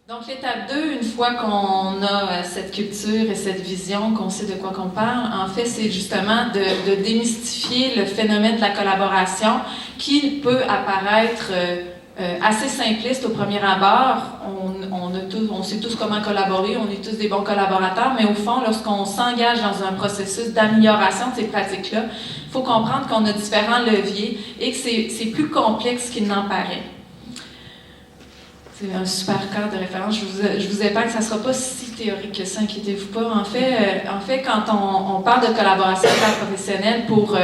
Donc, l'étape 2, une fois qu'on a cette culture et cette vision, qu'on sait de quoi qu'on parle, en fait, c'est justement de démystifier le phénomène de la collaboration qui peut apparaître assez simpliste au premier abord. On sait tous comment collaborer, on est tous des bons collaborateurs, mais au fond, lorsqu'on s'engage dans un processus d'amélioration de ces pratiques-là, il faut comprendre qu'on a différents leviers et que c'est plus complexe qu'il n'en paraît. C'est un super cadre de référence. Je vous épargne, ça ne sera pas si théorique que ça, inquiétez-vous pas. En fait quand on parle de collaboration interprofessionnelle, pour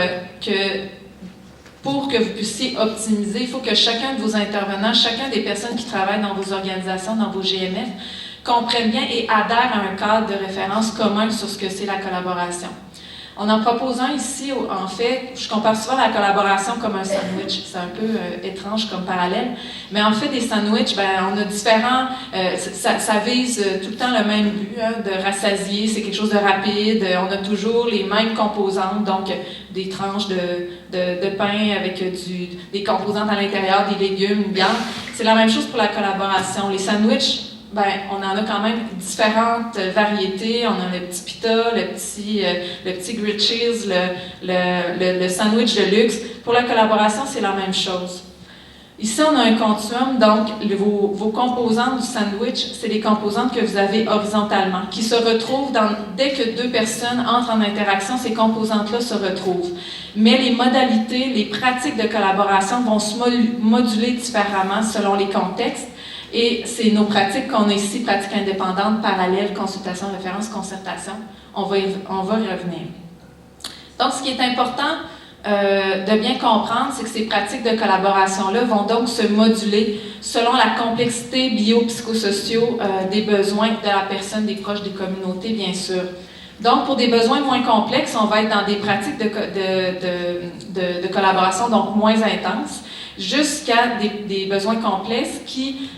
que vous puissiez optimiser, il faut que chacun de vos intervenants, chacun des personnes qui travaillent dans vos organisations, dans vos GMF, comprennent bien et adhèrent à un cadre de référence commun sur ce que c'est la collaboration. On en propose un ici, en fait, je compare souvent la collaboration comme un sandwich. C'est un peu étrange comme parallèle. Mais en fait, des sandwichs, on a différents... ça vise tout le temps le même but, de rassasier. C'est quelque chose de rapide. On a toujours les mêmes composantes, donc des tranches de pain avec des composantes à l'intérieur, des légumes, une viande. C'est la même chose pour la collaboration. Les sandwichs, on en a quand même différentes variétés. On a le petit pita, le petit grilled cheese, le sandwich de luxe. Pour la collaboration, c'est la même chose. Ici, on a un continuum, donc vos composantes du sandwich, c'est les composantes que vous avez horizontalement, qui se retrouvent dès que deux personnes entrent en interaction, ces composantes-là se retrouvent. Mais les modalités, les pratiques de collaboration vont se moduler différemment selon les contextes. Et c'est nos pratiques qu'on a ici, pratiques indépendantes, parallèles, consultation, référence, concertation. On va y revenir. Donc, ce qui est important de bien comprendre, c'est que ces pratiques de collaboration-là vont donc se moduler selon la complexité biopsychosociaux des besoins de la personne, des proches, des communautés, bien sûr. Donc, pour des besoins moins complexes, on va être dans des pratiques de collaboration donc moins intenses, jusqu'à des besoins complexes qui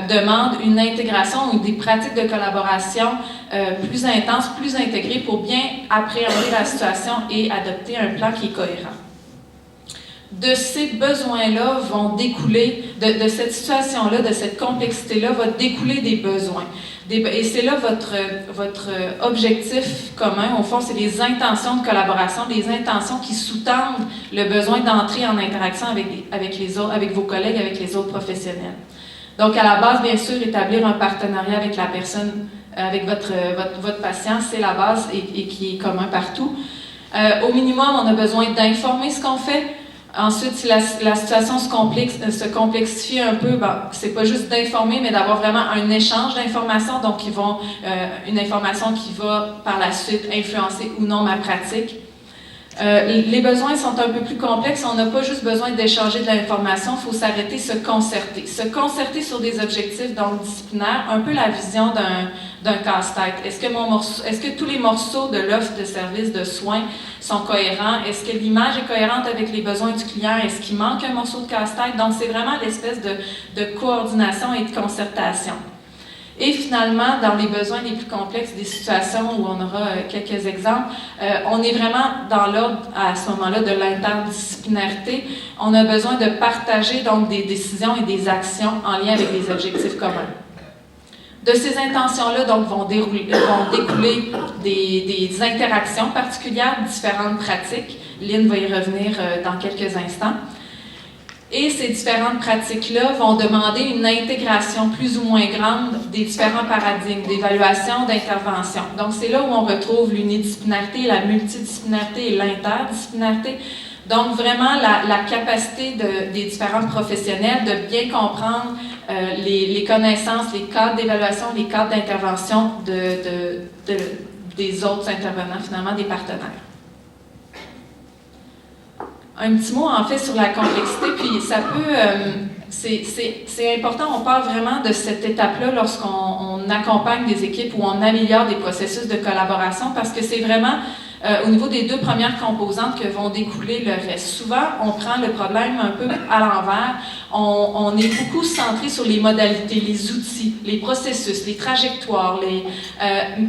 demandent une intégration ou des pratiques de collaboration plus intenses, plus intégrées pour bien appréhender la situation et adopter un plan qui est cohérent. De ces besoins-là vont découler, de cette situation-là, de cette complexité-là, va découler des besoins. Et c'est là votre objectif commun, au fond, c'est les intentions de collaboration, les intentions qui sous-tendent le besoin d'entrer en interaction avec vos collègues, avec les autres professionnels. Donc, à la base, bien sûr, établir un partenariat avec la personne, avec votre patient, c'est la base et qui est commun partout. Au minimum, on a besoin d'informer ce qu'on fait. Ensuite, si la situation se complexifie un peu, c'est pas juste d'informer, mais d'avoir vraiment un échange d'informations, donc une information qui va par la suite influencer ou non ma pratique. Les besoins sont un peu plus complexes, on n'a pas juste besoin d'échanger de l'information, il faut s'arrêter, se concerter sur des objectifs donc disciplinaires, un peu la vision d'un casse-tête. Est-ce que tous les morceaux de l'offre de services de soins sont cohérents? Est-ce que l'image est cohérente avec les besoins du client? Est-ce qu'il manque un morceau de casse-tête? Donc, c'est vraiment l'espèce de coordination et de concertation. Et finalement, dans les besoins les plus complexes, des situations où on aura quelques exemples, on est vraiment dans l'ordre, à ce moment-là, de l'interdisciplinarité. On a besoin de partager donc des décisions et des actions en lien avec des objectifs communs. De ces intentions-là, donc, vont découler des interactions particulières, différentes pratiques. Lynn va y revenir dans quelques instants. Et ces différentes pratiques-là vont demander une intégration plus ou moins grande des différents paradigmes d'évaluation, d'intervention. Donc, c'est là où on retrouve l'unidisciplinarité, la multidisciplinarité et l'interdisciplinarité. Donc, vraiment, la capacité des différents professionnels de bien comprendre les connaissances, les cadres d'évaluation, les cadres d'intervention des autres intervenants, finalement, des partenaires. Un petit mot, en fait, sur la complexité, puis ça peut... c'est important, on parle vraiment de cette étape-là lorsqu'on accompagne des équipes ou on améliore des processus de collaboration, parce que c'est vraiment au niveau des deux premières composantes que vont découler le reste. Souvent, on prend le problème un peu à l'envers. On est beaucoup centré sur les modalités, les outils, les processus, les trajectoires,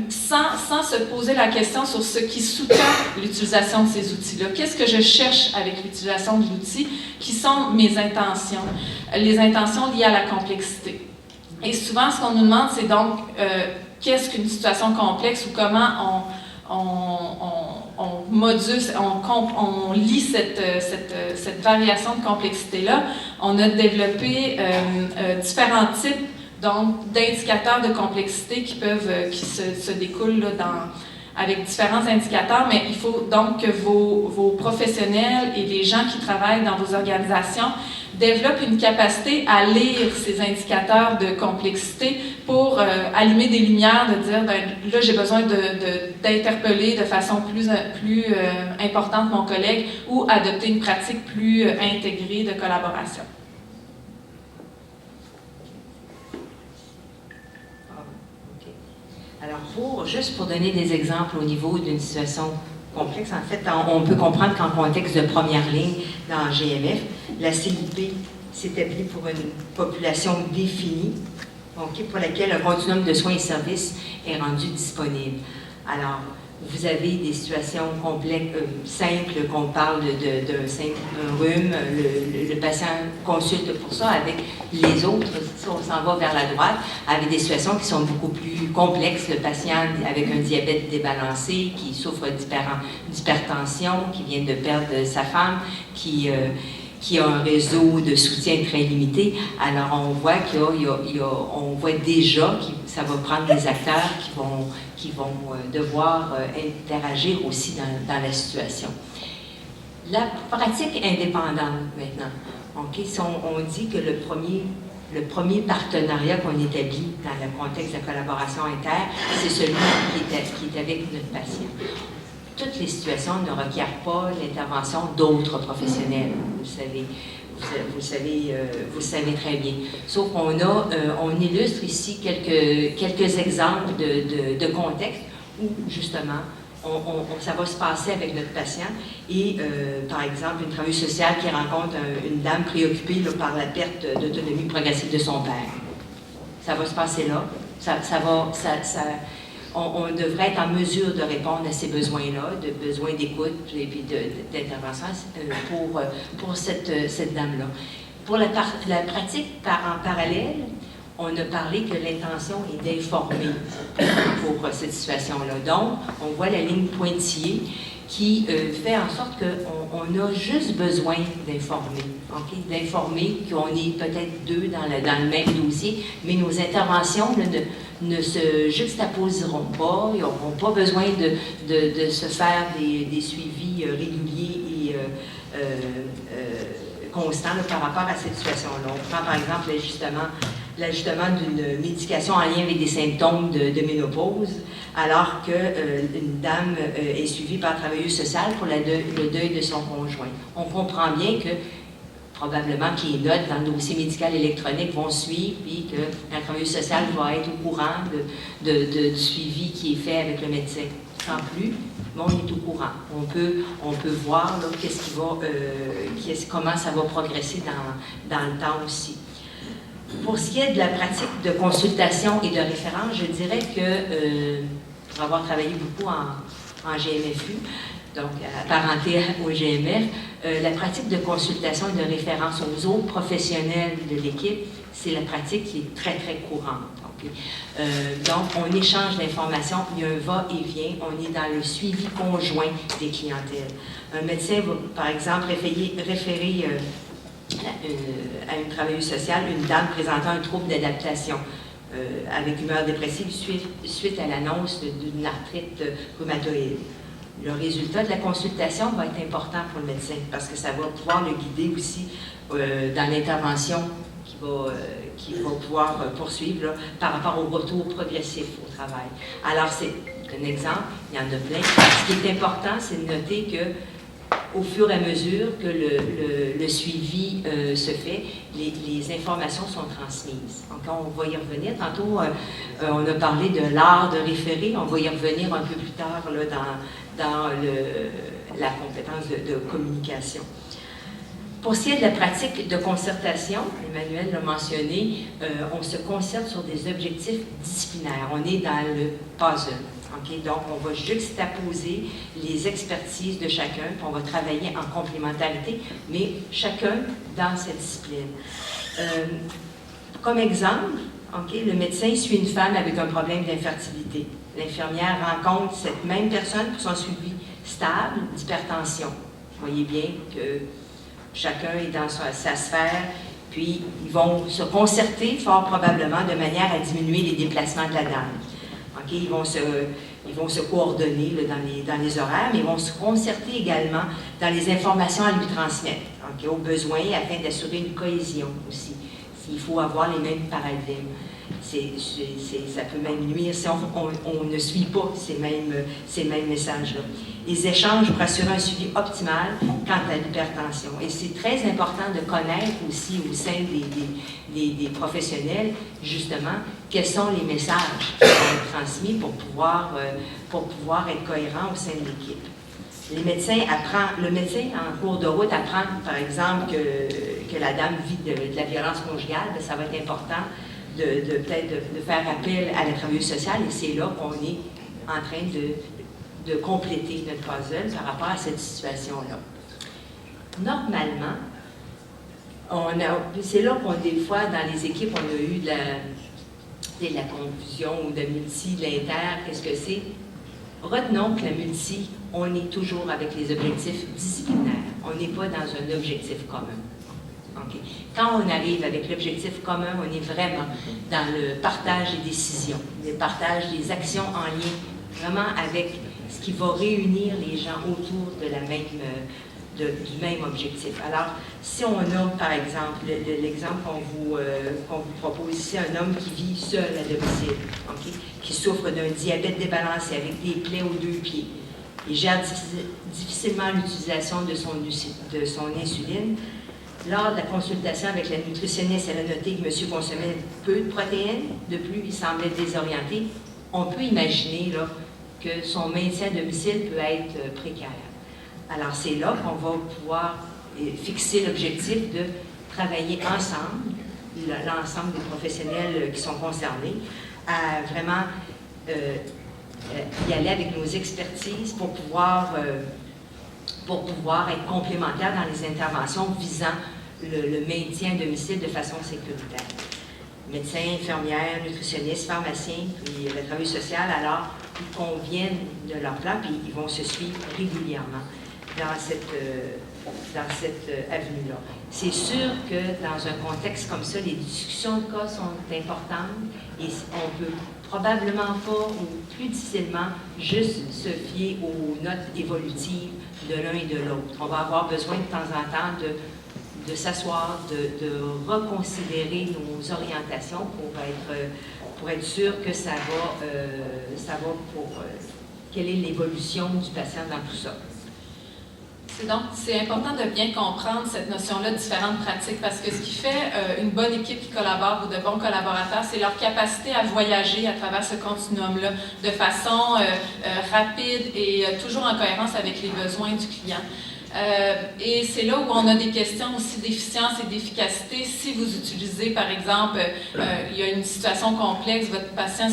sans se poser la question sur ce qui sous-tend l'utilisation de ces outils-là. Qu'est-ce que je cherche avec l'utilisation de l'outil? Qui sont mes intentions? Les intentions liées à la complexité. Et souvent, ce qu'on nous demande, c'est donc qu'est-ce qu'une situation complexe ou comment on module, on lit cette variation de complexité-là. On a développé différents types d'indicateurs de complexité qui se découlent là, avec différents indicateurs, mais il faut donc que vos professionnels et les gens qui travaillent dans vos organisations développent une capacité à lire ces indicateurs de complexité pour allumer des lumières, de dire, ben, là, j'ai besoin d'interpeller de façon plus importante mon collègue ou adopter une pratique plus intégrée de collaboration. Alors, juste pour donner des exemples au niveau d'une situation complexe, en fait, on peut comprendre qu'en contexte de première ligne dans GMF, la CIP s'établit pour une population définie, pour laquelle un continuum de soins et services est rendu disponible. Alors, vous avez des situations complexes, simples, qu'on parle d'un simple rhume, le patient consulte pour ça, avec les autres, si on s'en va vers la droite, avec des situations qui sont beaucoup plus complexes, le patient avec un diabète débalancé, qui souffre d'hypertension, qui vient de perdre sa femme, qui a un réseau de soutien très limité. Alors, on voit on voit déjà que ça va prendre des acteurs qui vont devoir interagir aussi dans la situation. La pratique indépendante, maintenant. On dit que le premier partenariat qu'on établit dans le contexte de collaboration inter, c'est celui qui est avec notre patient. Toutes les situations ne requièrent pas l'intervention d'autres professionnels, vous le savez très bien. Sauf on illustre ici quelques exemples de contexte où, justement, ça va se passer avec notre patient et, par exemple, une travailleuse sociale qui rencontre une dame préoccupée là, par la perte d'autonomie progressive de son père. Ça va se passer là. On devrait être en mesure de répondre à ces besoins-là, de besoins d'écoute et puis d'intervention pour cette dame-là. Pour la pratique en parallèle, on a parlé que l'intention est d'informer pour cette situation-là. Donc, on voit la ligne pointillée qui fait en sorte qu'on a juste besoin d'informer. D'informer qu'on est peut-être deux dans le même dossier, mais nos interventions ne se juxtaposeront pas. Ils n'auront pas besoin de se faire des suivis réguliers et constants par rapport à cette situation-là. On prend par exemple l'ajustement d'une médication en lien avec des symptômes de ménopause, alors qu'une dame est suivie par une travailleuse sociale pour le deuil de son conjoint. On comprend bien que probablement que les notes dans le dossier médical électronique vont suivre, puis que la travailleuse sociale va être au courant du suivi qui est fait avec le médecin. Sans plus, mais on est au courant. On peut voir là, comment ça va progresser dans le temps aussi. Pour ce qui est de la pratique de consultation et de référence, je dirais que, pour avoir travaillé beaucoup en GMFU, donc apparenté au GMF, la pratique de consultation et de référence aux autres professionnels de l'équipe, c'est la pratique qui est très, très courante. Donc, on échange d'informations, il y a un va-et-vient, on est dans le suivi conjoint des clientèles. Un médecin va, par exemple, référer à une travailleuse sociale, une dame présentant un trouble d'adaptation avec humeur dépressive suite à l'annonce d'une arthrite rhumatoïde. Le résultat de la consultation va être important pour le médecin parce que ça va pouvoir le guider aussi dans l'intervention qu'il va pouvoir poursuivre là, par rapport au retour progressif au travail. Alors, c'est un exemple, il y en a plein. Ce qui est important, c'est de noter que au fur et à mesure que le suivi se fait, les informations sont transmises. Donc, on va y revenir. Tantôt, on a parlé de l'art de référer. On va y revenir un peu plus tard là, dans la compétence de communication. Pour ce qui est de la pratique de concertation, Emmanuel l'a mentionné, on se concerte sur des objectifs disciplinaires. On est dans le puzzle. Donc, on va juxtaposer les expertises de chacun, puis on va travailler en complémentarité, mais chacun dans cette discipline. Comme exemple, Le médecin suit une femme avec un problème d'infertilité. L'infirmière rencontre cette même personne pour son suivi stable d'hypertension. Vous voyez bien que chacun est dans sa sphère, puis ils vont se concerter fort probablement de manière à diminuer les déplacements de la dame. Ils vont se coordonner là, dans les horaires, mais ils vont se concerter également dans les informations à lui transmettre, au besoin, afin d'assurer une cohésion aussi. Il faut avoir les mêmes paradigmes. Ça peut même nuire si on ne suit pas ces mêmes messages-là. Les échanges pour assurer un suivi optimal quant à l'hypertension. Et c'est très important de connaître aussi au sein des professionnels, justement, quels sont les messages qui sont transmis pour pouvoir être cohérent au sein de l'équipe. Le médecin en cours de route apprend, par exemple, que la dame vit de la violence conjugale, bien, ça va être important peut-être de faire appel à la travailleuse sociale, et c'est là qu'on est en train de compléter notre puzzle par rapport à cette situation-là. Normalement, c'est là qu'on, des fois, dans les équipes, on a eu de la confusion ou de multi, de l'inter, qu'est-ce que c'est? Retenons que la multi, on est toujours avec les objectifs disciplinaires. On n'est pas dans un objectif commun. Okay. Quand on arrive avec l'objectif commun, on est vraiment dans le partage des décisions, le partage des actions en lien vraiment avec ce qui va réunir les gens autour de du même objectif. Alors, si on a, par exemple, l'exemple qu'on vous propose ici, un homme qui vit seul à domicile, qui souffre d'un diabète débalancé avec des plaies aux 2 pieds, il gère difficilement l'utilisation de son insuline. Lors de la consultation avec la nutritionniste, elle a noté que monsieur consommait peu de protéines. De plus, il semblait désorienté. On peut imaginer là, que son maintien à domicile peut être précaire. Alors, c'est là qu'on va pouvoir fixer l'objectif de travailler ensemble, l'ensemble des professionnels qui sont concernés, à vraiment y aller avec nos expertises pour pouvoir être complémentaires dans les interventions visant le maintien à domicile de façon sécuritaire. Médecins, infirmières, nutritionnistes, pharmaciens, puis la travailleuse sociale, alors, ils conviennent de leur plan, puis ils vont se suivre régulièrement dans cette avenue-là. C'est sûr que dans un contexte comme ça, les discussions de cas sont importantes et on peut probablement pas, ou plus difficilement, juste se fier aux notes évolutives de l'un et de l'autre. On va avoir besoin de temps en temps de s'asseoir, de reconsidérer nos orientations pour être sûr que ça va pour quelle est l'évolution du patient dans tout ça. Donc, c'est important de bien comprendre cette notion-là de différentes pratiques parce que ce qui fait une bonne équipe qui collabore ou de bons collaborateurs, c'est leur capacité à voyager à travers ce continuum-là de façon rapide et toujours en cohérence avec les besoins du client. Et c'est là où on a des questions aussi d'efficience et d'efficacité. Si vous utilisez, par exemple, il y a une situation complexe, votre patient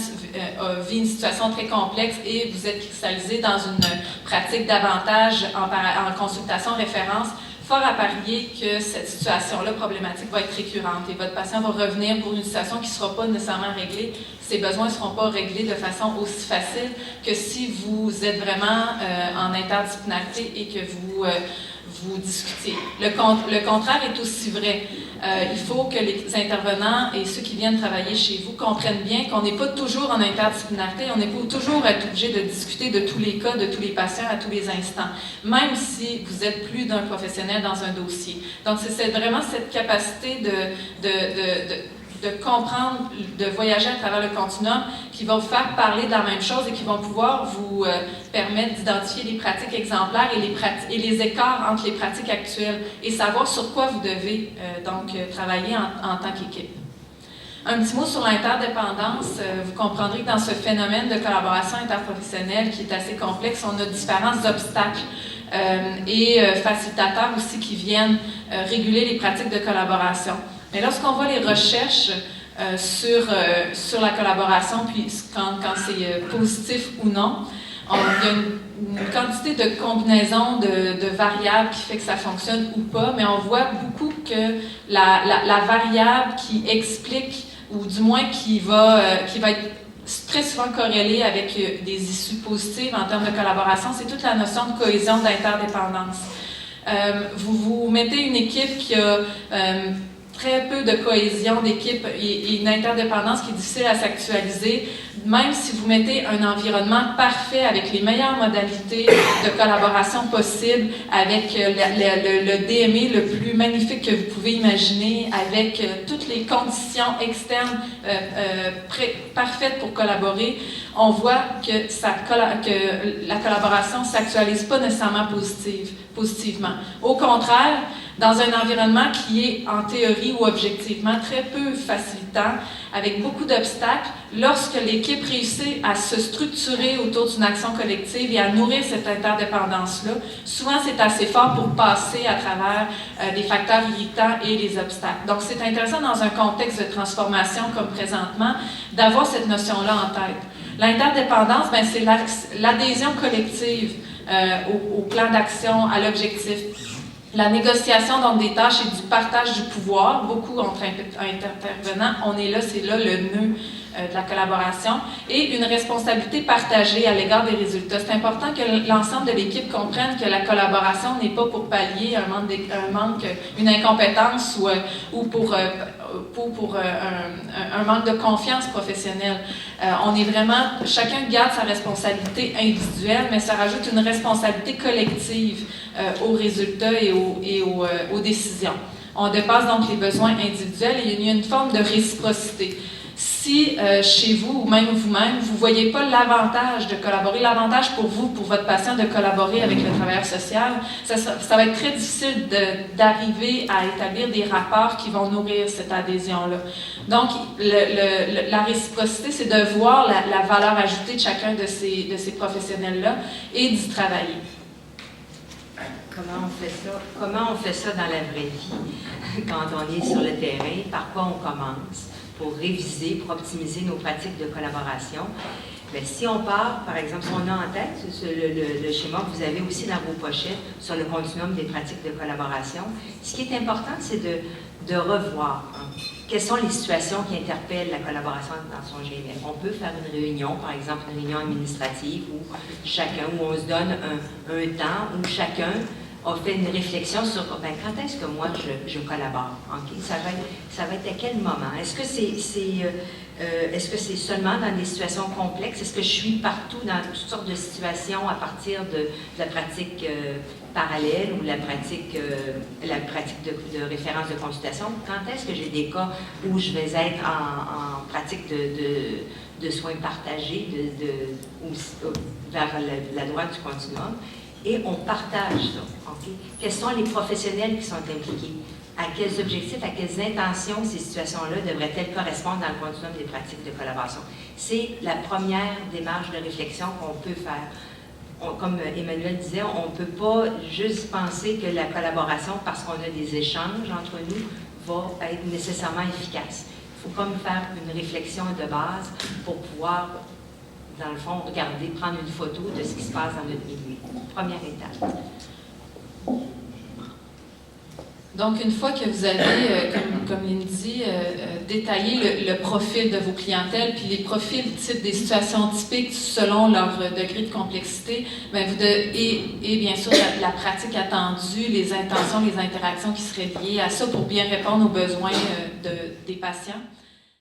vit une situation très complexe et vous êtes cristallisé dans une pratique davantage en consultation référence, fort à parier que cette situation-là problématique va être récurrente et votre patient va revenir pour une situation qui ne sera pas nécessairement réglée. Ses besoins ne seront pas réglés de façon aussi facile que si vous êtes vraiment en interdisciplinarité et que vous discutez. Le contraire est aussi vrai. Il faut que les intervenants et ceux qui viennent travailler chez vous comprennent bien qu'on n'est pas toujours en interdisciplinarité, on n'est pas toujours obligé de discuter de tous les cas, de tous les patients à tous les instants, même si vous êtes plus d'un professionnel dans un dossier. Donc, c'est vraiment cette capacité de comprendre, de voyager à travers le continuum qui va vous faire parler de la même chose et qui vont pouvoir vous permettre d'identifier les pratiques exemplaires et les écarts entre les pratiques actuelles et savoir sur quoi vous devez travailler en tant qu'équipe. Un petit mot sur l'interdépendance. Vous comprendrez que dans ce phénomène de collaboration interprofessionnelle qui est assez complexe, on a différents obstacles et facilitateurs aussi qui viennent réguler les pratiques de collaboration. Mais lorsqu'on voit les recherches sur la collaboration, puis quand c'est positif ou non, il y a une quantité de combinaisons de variables qui fait que ça fonctionne ou pas, mais on voit beaucoup que la variable qui explique ou du moins qui va être très souvent corrélé avec des issues positives en termes de collaboration, c'est toute la notion de cohésion, d'interdépendance. Vous mettez une équipe qui a très peu de cohésion d'équipe et une interdépendance qui est difficile à s'actualiser, même si vous mettez un environnement parfait avec les meilleures modalités de collaboration possibles, avec le DME le plus magnifique que vous pouvez imaginer, avec toutes les conditions externes parfaites pour collaborer, on voit que la collaboration ne s'actualise pas nécessairement positivement. Au contraire, dans un environnement qui est en théorie ou objectivement très peu facilitant, avec beaucoup d'obstacles, lorsque l'équipe réussit à se structurer autour d'une action collective et à nourrir cette interdépendance-là, souvent c'est assez fort pour passer à travers des facteurs irritants et les obstacles. Donc c'est intéressant dans un contexte de transformation comme présentement d'avoir cette notion-là en tête. L'interdépendance, c'est l'adhésion collective au plan d'action, à l'objectif. La négociation donc des tâches et du partage du pouvoir, beaucoup entre intervenants, on est là, c'est là le nœud de la collaboration, et une responsabilité partagée à l'égard des résultats. C'est important que l'ensemble de l'équipe comprenne que la collaboration n'est pas pour pallier un manque, une incompétence ou pour un manque de confiance professionnelle. On est vraiment, chacun garde sa responsabilité individuelle, mais ça rajoute une responsabilité collective aux résultats et aux décisions. On dépasse donc les besoins individuels et il y a une forme de réciprocité. Si chez vous ou même vous-même, vous ne voyez pas l'avantage de collaborer, l'avantage pour vous, pour votre patient de collaborer avec le travailleur social, ça va être très difficile d'arriver à établir des rapports qui vont nourrir cette adhésion-là. Donc, la réciprocité, c'est de voir la valeur ajoutée de chacun de ces professionnels-là et d'y travailler. Comment on fait ça dans la vraie vie, quand on est sur le terrain? Par quoi on commence pour réviser, pour optimiser nos pratiques de collaboration? Mais si on part, par exemple, si on a en tête le schéma que vous avez aussi dans vos pochettes sur le continuum des pratiques de collaboration, ce qui est important, c'est de revoir quelles sont les situations qui interpellent la collaboration dans son GMF. On peut faire une réunion, par exemple une réunion administrative, où on se donne un temps où chacun a fait une réflexion sur quand est-ce que moi je collabore. Okay? Ça va être à quel moment? Est-ce que c'est seulement dans des situations complexes? Est-ce que je suis partout dans toutes sortes de situations à partir de la pratique parallèle ou la pratique de référence de consultation? Quand est-ce que j'ai des cas où je vais être en pratique de soins partagés vers la droite du continuum? Et on partage ça. Okay? Quels sont les professionnels qui sont impliqués? À quels objectifs, à quelles intentions ces situations-là devraient-elles correspondre dans le continuum des pratiques de collaboration? C'est la première démarche de réflexion qu'on peut faire. Comme Emmanuel disait, on ne peut pas juste penser que la collaboration, parce qu'on a des échanges entre nous, va être nécessairement efficace. Il faut comme faire une réflexion de base pour pouvoir, dans le fond, prendre une photo de ce qui se passe dans notre milieu. Première étape. Donc, une fois que vous avez, comme Lynn dit, détaillé le profil de vos clientèles, puis les profils types des situations typiques selon leur degré de complexité, bien, et bien sûr la pratique attendue, les intentions, les interactions qui seraient liées à ça pour bien répondre aux besoins des patients.